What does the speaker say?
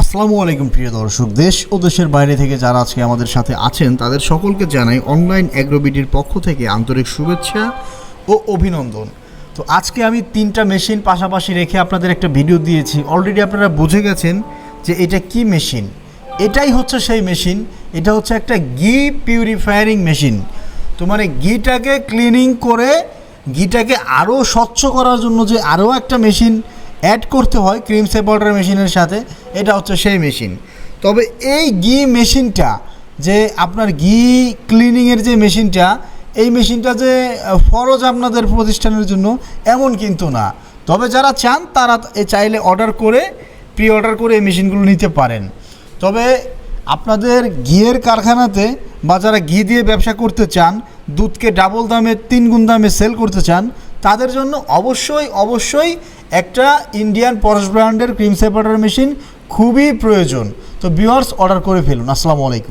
আসসালামু আলাইকুম প্রিয় দর্শক, দেশ ও দেশের বাইরে থেকে যারা আজকে আমাদের সাথে আছেন তাদের সকলকে জানাই অনলাইন অ্যাগ্রোবিডির পক্ষ থেকে আন্তরিক শুভেচ্ছা ও অভিনন্দন। তো আজকে আমি 3টা মেশিন পাশাপাশি রেখে আপনাদের একটা ভিডিও দিয়েছি। অলরেডি আপনারা বুঝে গেছেন যে এটা কি মেশিন। এটাই হচ্ছে সেই মেশিন। এটা হচ্ছে একটা ঘি পিউরিফায়ারিং মেশিন। তো মানে ঘিটাকে ক্লিনিং করে ঘিটাকে আরও স্বচ্ছ করার জন্য যে আরও একটা মেশিন অ্যাড করতে হয় ক্রিম সেপারেটর মেশিনের সাথে, এটা হচ্ছে সেই মেশিন। তবে এই ঘি মেশিনটা যে আপনার ঘি ক্লিনিংয়ের যে মেশিনটা, এই মেশিনটা যে ফরজ আপনাদের প্রতিষ্ঠানের জন্য এমন কিন্তু না। তবে যারা চান তারা চাইলে অর্ডার করে প্রি অর্ডার করে এই মেশিনগুলো নিতে পারেন। তবে আপনাদের ঘিয়ের কারখানাতে বা যারা ঘি দিয়ে ব্যবসা করতে চান, দুধকে ডাবল দামে 3 গুণ দামে সেল করতে চান, তাদের জন্য অবশ্যই একটা ইন্ডিয়ান পরশ ব্র্যান্ডের ক্রিম সেপারেটর মেশিন খুবই প্রয়োজন। তো ভিউয়ার্স, অর্ডার করে ফেলুন। আসসালামু আলাইকুম।